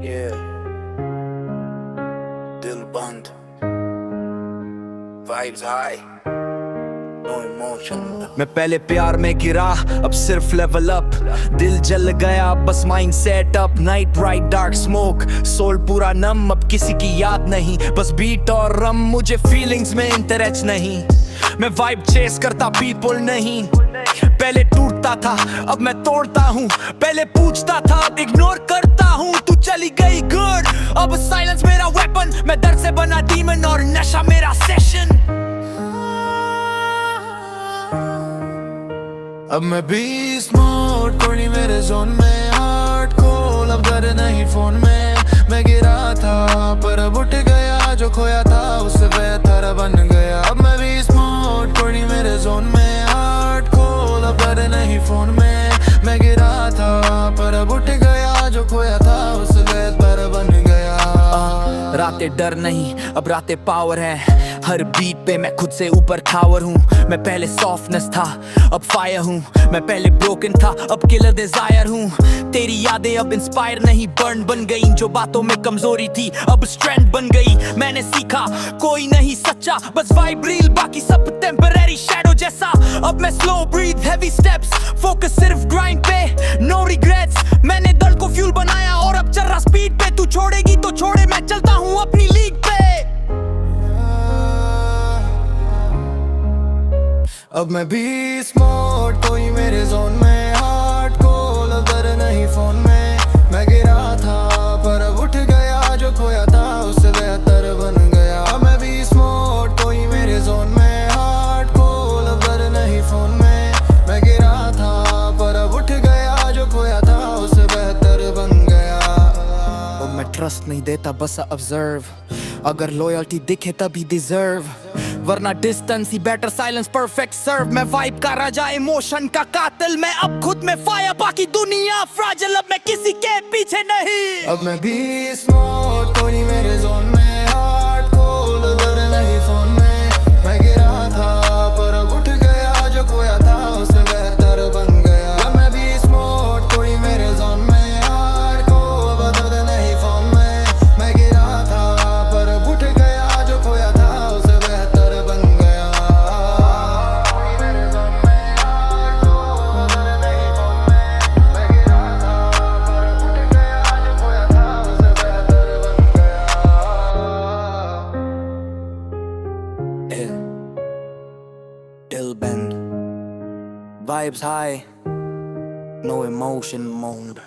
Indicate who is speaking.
Speaker 1: Yeah, दिल बंद, vibes high, no emotion. मैं पहले प्यार में गिरा, अब सिर्फ लेवल अप. दिल जल गया, बस mind set up. Night ride dark smoke, soul पूरा नम. अब किसी की याद नहीं, बस बीट और रम. मुझे फीलिंग्स में इंटरेस्ट नहीं, मैं वाइब चेस करता पीपल नहीं. पहले टूटता था, अब मैं तोड़ता हूँ. पहले पूछता था, अब इग्नोर करता हूँ. तू चली गई गुड, अब साइलेंस मेरा वेपन. मैं दर्द से बना डीमन और नशा मेरा सेशन.
Speaker 2: अब मैं बीस्ट मोड, कोई नहीं मेरे जोन में. हार्ट खोल, अब डर नहीं फोन में. मैं गिरा था पर अब उठ गया, जो खोया था उससे बेहतर बन गया. अब मैं बीस्ट मोड, कोई नहीं मेरे जोन में. हार्ट खोल, अब डर नहीं फोन में. मैं गिरा था पर अब उठ गया, जो खोया था उससे बेहतर बन गया.
Speaker 1: रातें डर नहीं, अब रातें पावर है. हर बीट पे मैं खुद से ऊपर टावर हूँ. मैं पहले सॉफ्टनेस था, अब फायर हूँ. मैं पहले ब्रोकन था, अब किलर डिजायर हूँ. तेरी यादें अब इंस्पायर नहीं बर्न बन गई. जो बातों में कमजोरी थी अब स्ट्रेंथ बन गई. मैंने सीखा कोई नहीं सच्चा, बस वाइब रील, बाकी सब टेम्परेरी शैडो जैसा. अब मैं slow breath, heavy steps, focus सिर्फ ग्राइंड पे, नो रिग्रेट्स. मैंने दर्द को फ्यूल बनाया और अब चल रहा स्पीड पे. तू छोड़ेगी तो छोड़े, मैं चलता हूँ अपनी लीग पे.
Speaker 2: अब मैं बीस्ट मोड, कोई मेरे जोन में. हार्ट खोल, अब डर नहीं फोन में. मैं गिरा था पर अब उठ गया, जो खोया था उससे बेहतर बन गया. अब मैं बीस्ट मोड, कोई मेरे जोन में. हार्ट खोल, अब डर नहीं फोन में. मैं गिरा था पर अब उठ गया, जो खोया था उससे बेहतर बन गया.
Speaker 1: अब मैं ट्रस्ट नहीं देता, बस ऑब्जर्व. अगर लॉयल्टी दिखे तभी डिजर्व, वरना डिस्टेंस ही बेटर. साइलेंस परफेक्ट सर्व. मैं वाइब का राजा, इमोशन का कातिल. मैं अब खुद में फायर, बाकी दुनिया फ्राजिल. अब मैं किसी के पीछे नहीं.
Speaker 2: अब मैं बीस्ट मोड, कोई नहीं मेरे जोन में. हार्ट खोल, डर नहीं फोन में. मैं गिरा था पर अब उठ गया, जो खोया था उससे बेहतर बन गया. अब मैं बीस्ट मोड, कोई मेरे जोन में. हार्ट खोल, डर नहीं फोन में. मैं गिरा था पर अब उठ गया, जो खोया था उससे बेहतर बन गया. कोई मेरे जोन में. हार्ट खोल, डर नहीं फोन में. मैं गिरा था पर अब उठ गया, जो खोया था उससे बेहतर बन गया.
Speaker 1: Dill bend, vibes high, no emotion mode.